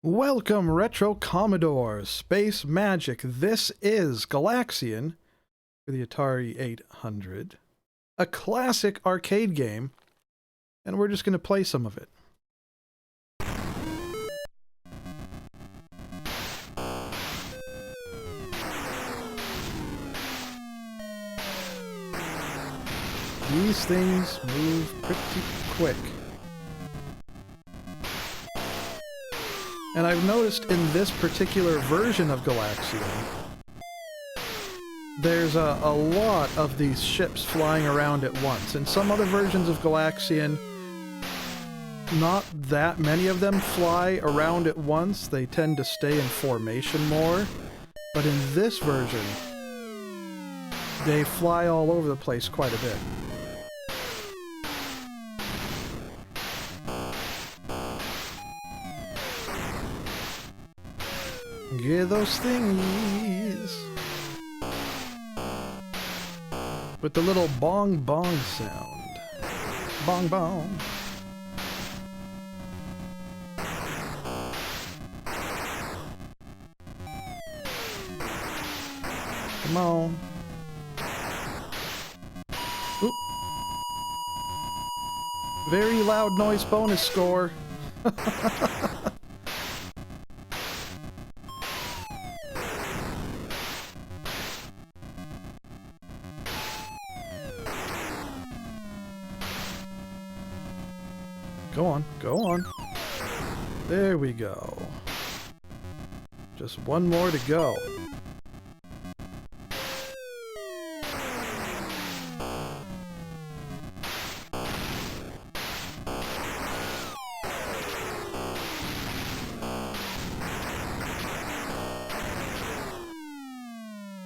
Welcome, Retro Commodore, Space Magic. This is Galaxian for the Atari 800, a classic arcade game, and we're just going to play some of it. These things move pretty quick. And I've noticed in this particular version of Galaxian, there's a lot of these ships flying around at once. In some other versions of Galaxian, not that many of them fly around at once. They tend to stay in formation more. But in this version, they fly all over the place quite a bit. Yeah, those thingies. With the little bong bong sound. Bong bong. Come on. Oop. Very loud noise bonus score. Go on, go on. There we go. Just one more to go.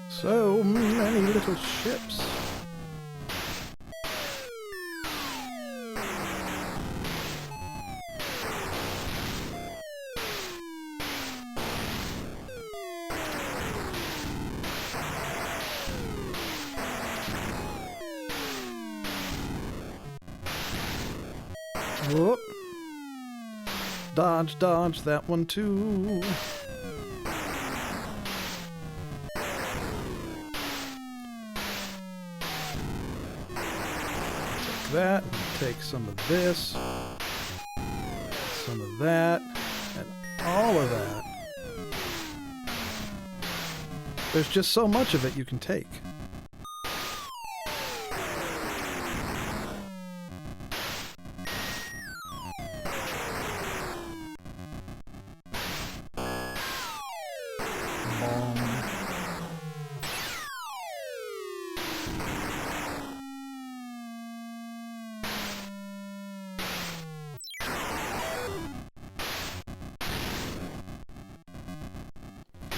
So many little ships. Whoop. Dodge, dodge, that one too. Take that, take some of this, some of that, and all of that. There's just so much of it you can take.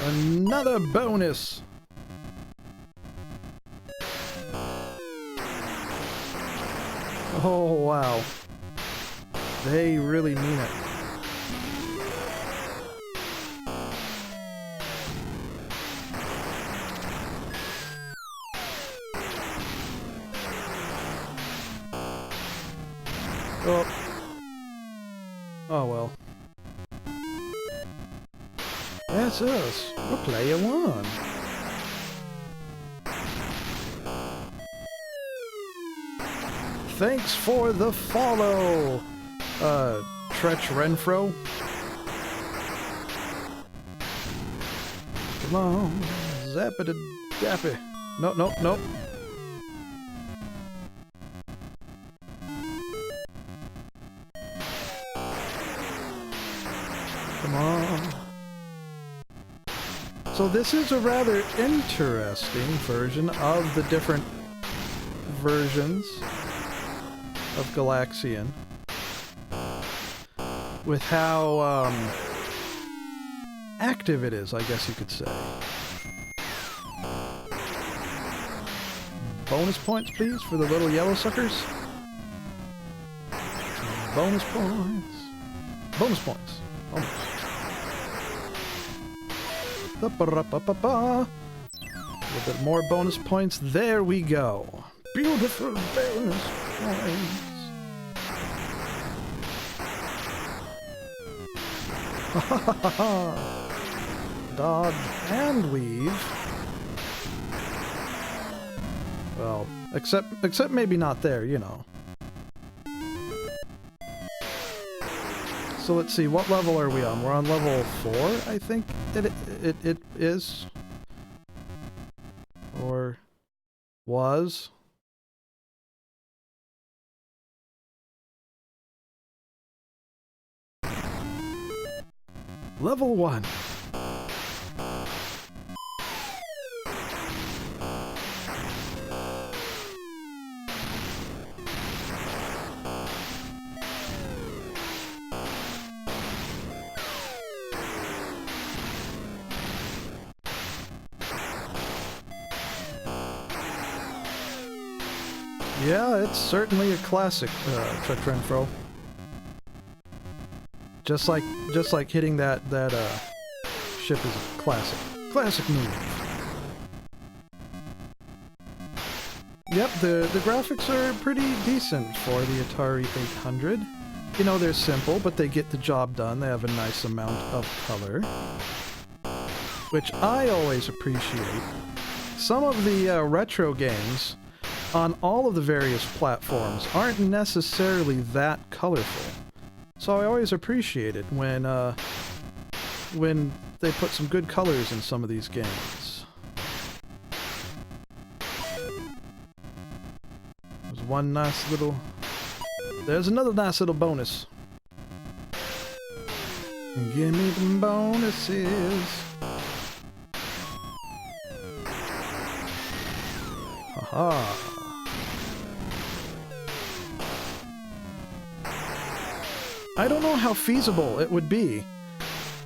Another bonus! Oh, wow. They really mean it. Oh. Oh, well. That's us. We're player one. Thanks for the follow, Tretch Renfro. Come on, zappity-dappy. Nope, nope, nope. Come on. So this is a rather interesting version of the different versions of Galaxian, with how active it is, I guess you could say. Bonus points, please, for the little yellow suckers. Bonus points. Bonus points. Bonus. A little bit more bonus points. There we go. Beautiful bonus points. Dodge and weave. Well, except maybe not there, you know. So let's see, what level are we on? We're on level 4, I think it is. Or was. Level 1. Yeah, it's certainly a classic, Chuck Renfro. Just like hitting that ship is a classic move. Yep, the graphics are pretty decent for the Atari 800. You know, they're simple, but they get the job done. They have a nice amount of color, which I always appreciate. Some of the retro games on all of the various platforms aren't necessarily that colorful. So I always appreciate it when they put some good colors in some of these games. There's one nice little... There's another nice little bonus. Give me the bonuses. Haha. I don't know how feasible it would be,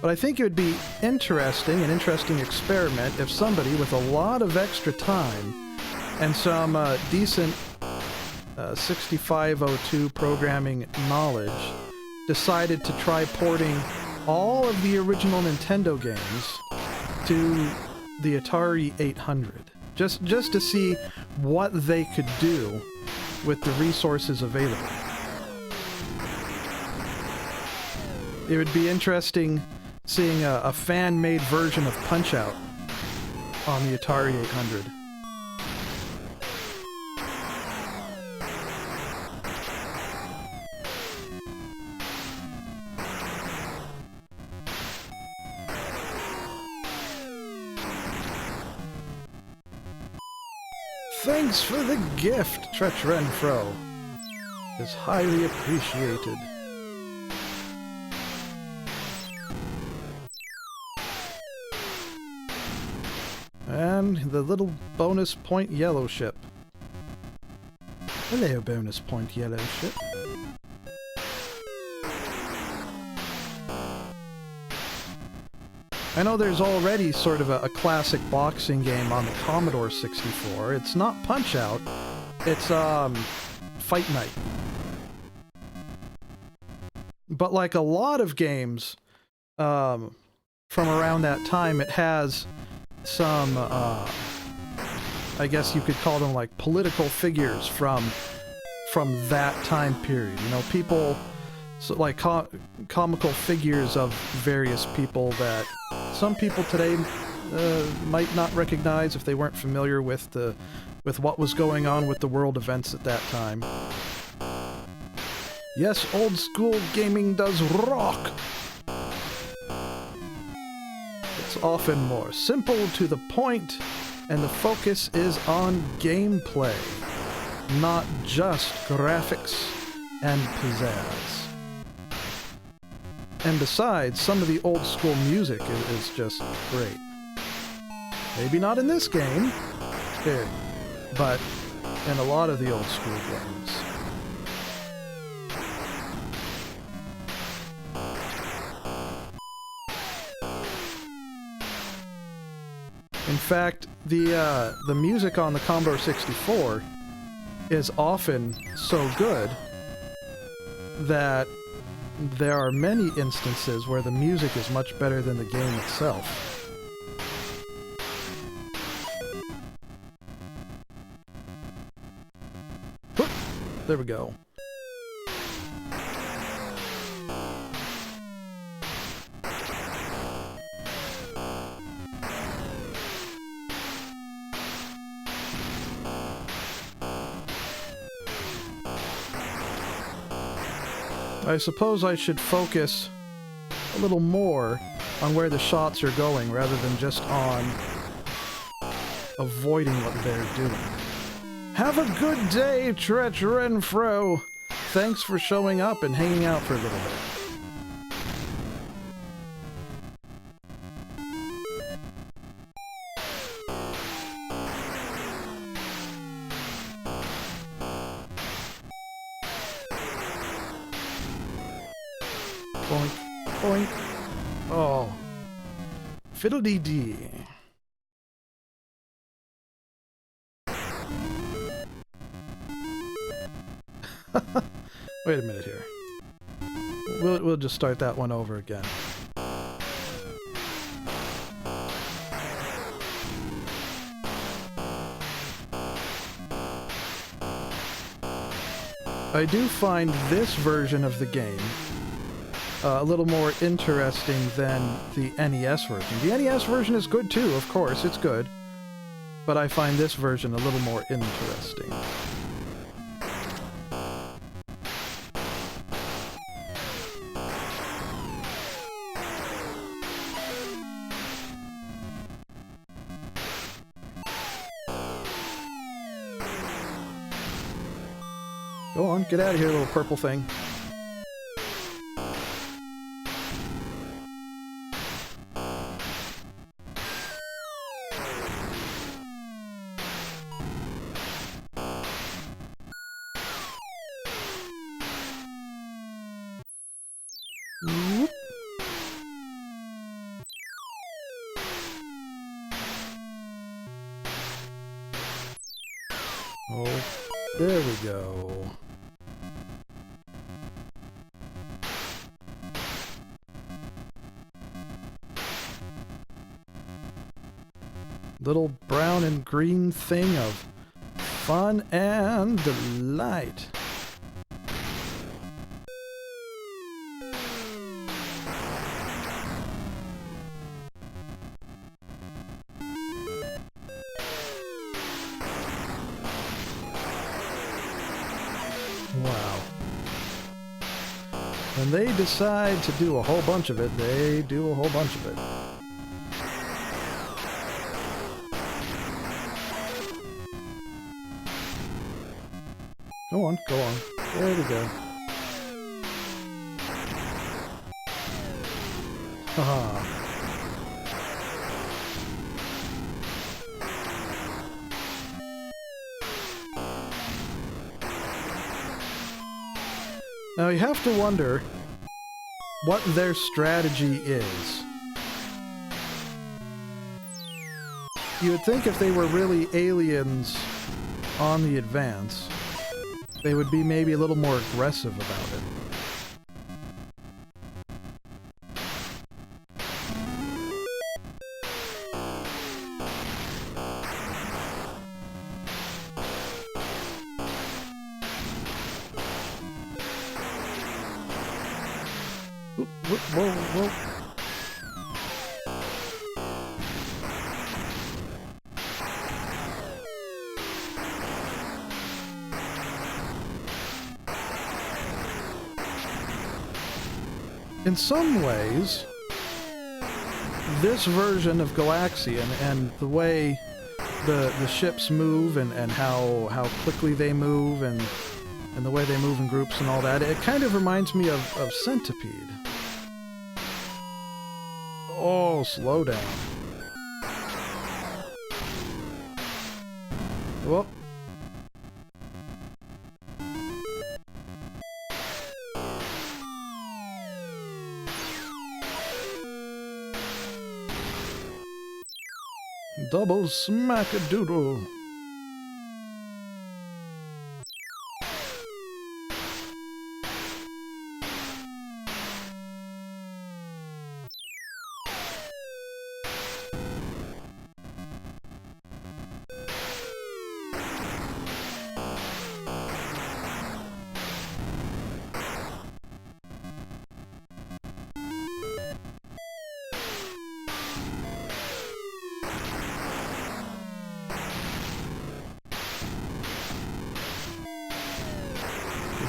but I think it would be interesting, an interesting experiment, if somebody with a lot of extra time and some decent 6502 programming knowledge decided to try porting all of the original Nintendo games to the Atari 800. Just to see what they could do with the resources available. It would be interesting seeing a fan-made version of Punch-Out on the Atari 800. Thanks for the gift, Tretch Renfro. It's highly appreciated. And the little bonus point yellow ship. Hello, bonus point yellow ship. I know there's already sort of a classic boxing game on the Commodore 64. It's not Punch-Out, it's Fight Night. But like a lot of games from around that time, it has some, I guess you could call them like political figures from that time period. You know, people, so like comical figures of various people that some people today might not recognize if they weren't familiar with what was going on with the world events at that time. Yes, old school gaming does rock! It's often more simple, to the point, and the focus is on gameplay, not just graphics and pizzazz. And besides, some of the old school music is just great. Maybe not in this game, but in a lot of the old school games. In fact, the music on the Commodore 64 is often so good that there are many instances where the music is much better than the game itself. Whoop! There we go. I suppose I should focus a little more on where the shots are going rather than just on avoiding what they're doing. Have a good day, Tretch Renfro! Thanks for showing up and hanging out for a little bit. Boink, boink. Oh. Fiddle-dee-dee. Wait a minute here. We'll just start that one over again. I do find this version of the game a little more interesting than the NES version. The NES version is good too, of course, it's good. But I find this version a little more interesting. Go on, get out of here, little purple thing. Whoop. Oh, there we go. Little brown and green thing of fun and delight. Wow. When they decide to do a whole bunch of it, they do a whole bunch of it. Go on, go on. There we go. Haha. Now you have to wonder what their strategy is. You would think if they were really aliens on the Advance, they would be maybe a little more aggressive about it. Whoa, whoa. In some ways, this version of Galaxian and the way the ships move and how quickly they move and the way they move in groups and all that, it kind of reminds me of Centipede. Oh, slow down. Whoop. Double smack-a-doodle.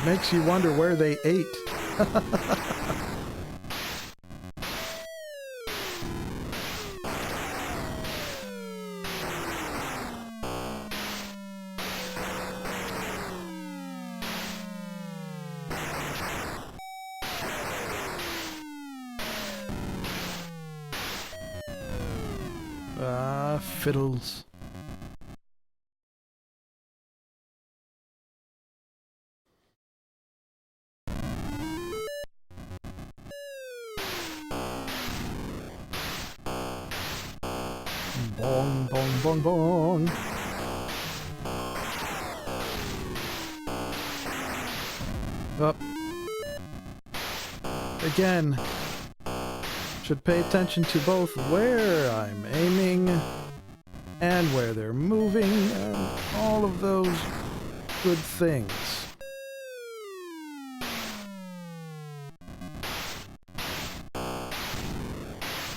Makes you wonder where they ate. Ah, fiddles. Bong, bong, bong, bong. Up. Again. Should pay attention to both where I'm aiming and where they're moving and all of those good things.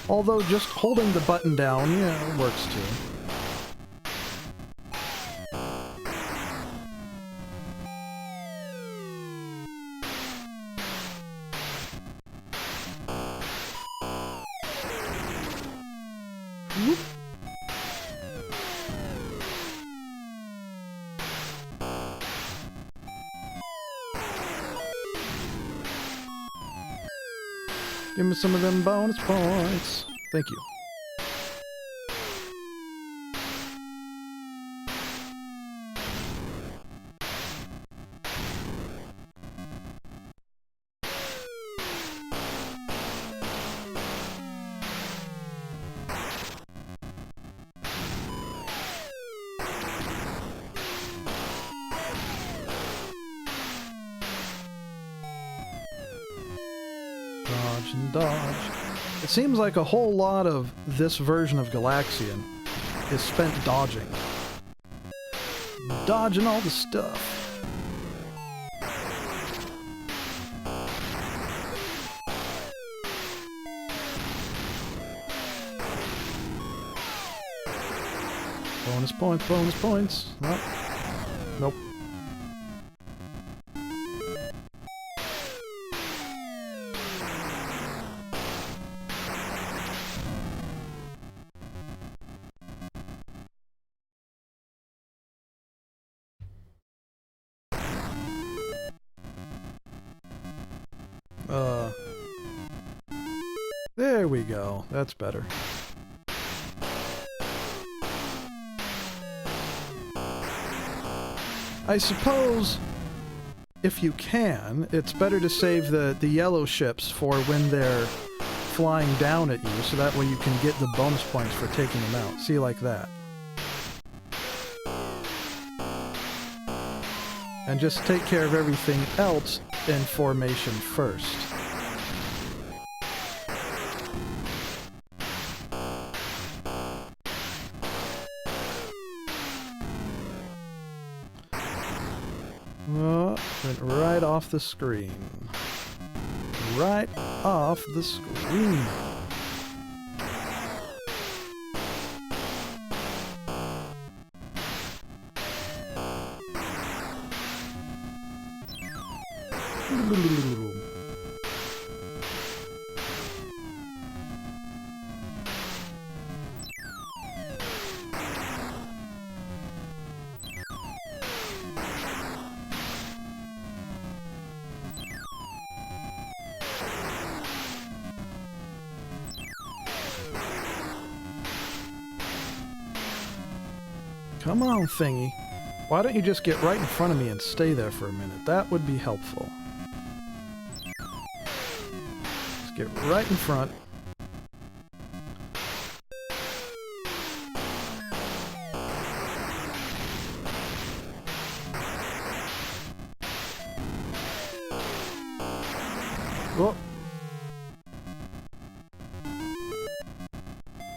Although just holding the button down, yeah, works too. Whoop. Give me some of them bonus points. Thank you. Dodge and dodge. It seems like a whole lot of this version of Galaxian is spent dodging. Dodging all the stuff. Bonus points, bonus points. Nope. Nope. There we go. That's better. I suppose, if you can, it's better to save the yellow ships for when they're flying down at you, so that way you can get the bonus points for taking them out. See, like that. And just take care of everything else in formation first. Went right off the screen. Right off the screen. Come on, thingy. Why don't you just get right in front of me and stay there for a minute? That would be helpful. Just get right in front. Oh.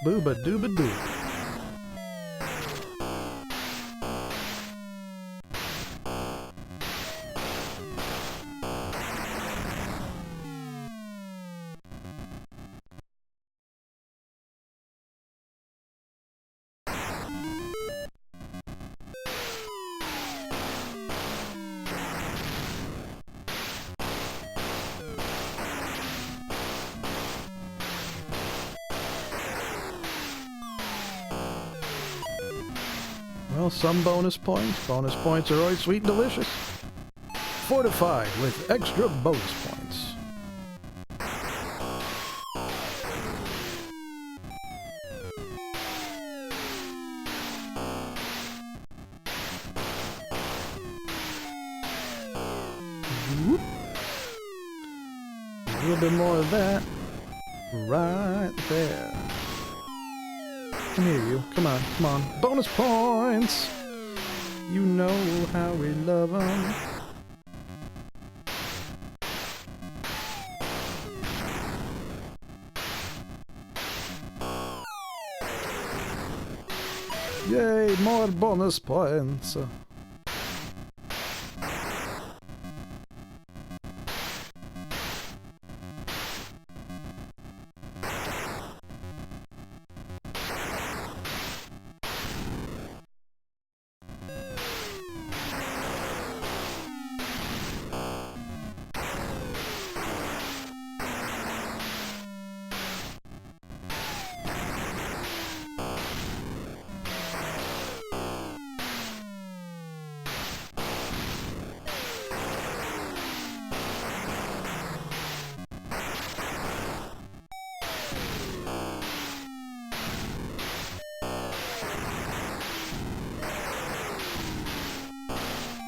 Booba dooba doo. Well, some bonus points. Bonus points are always sweet and delicious. Fortified with extra bonus points. Whoop. A little bit more of that. Right there. Come here, you. Come on, come on. Bonus points! You know how we love them. Yay, more bonus points.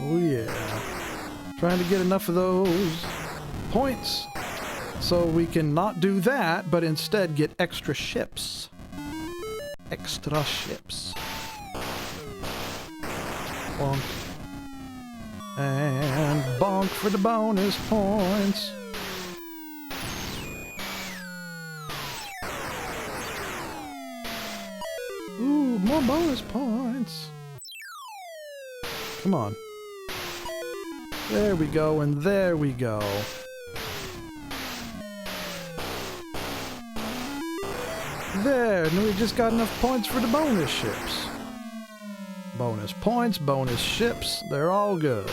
Oh yeah. Trying to get enough of those points so we can not do that, but instead get extra ships. Extra ships. Bonk. And bonk for the bonus points. Ooh, more bonus points. Come on. There we go, and there we go. There, and we just got enough points for the bonus ships. Bonus points, bonus ships, they're all good.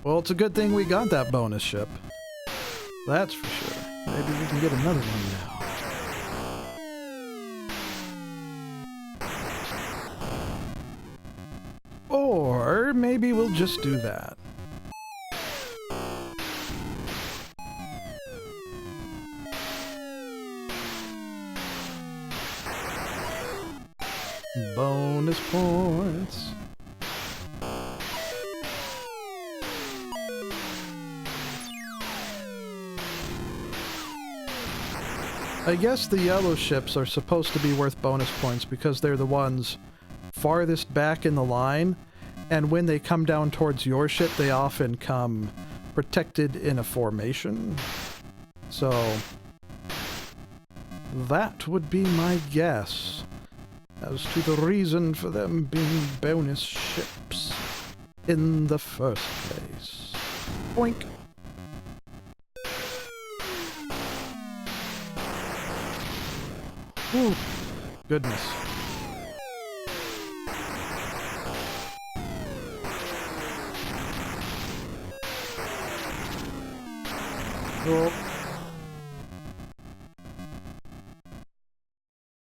Well, it's a good thing we got that bonus ship. That's for sure. Maybe we can get another one now. Or maybe we'll just do that. Bonus points. I guess the yellow ships are supposed to be worth bonus points because they're the ones farthest back in the line, and when they come down towards your ship, they often come protected in a formation. So that would be my guess as to the reason for them being bonus ships in the first place. Boink! Ooh, goodness.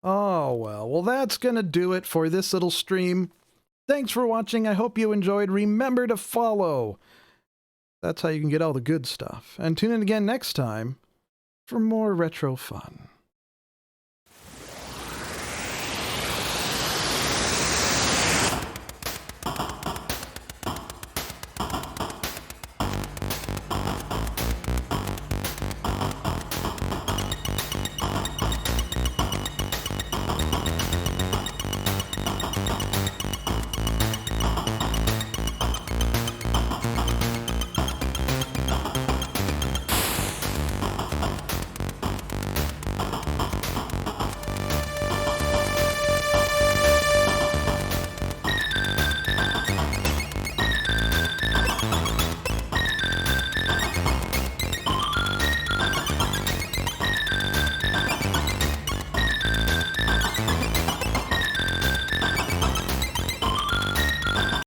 Oh, well, that's gonna do it for this little stream. Thanks for watching. I hope you enjoyed. Remember to follow. That's how you can get all the good stuff. And tune in again next time for more retro fun.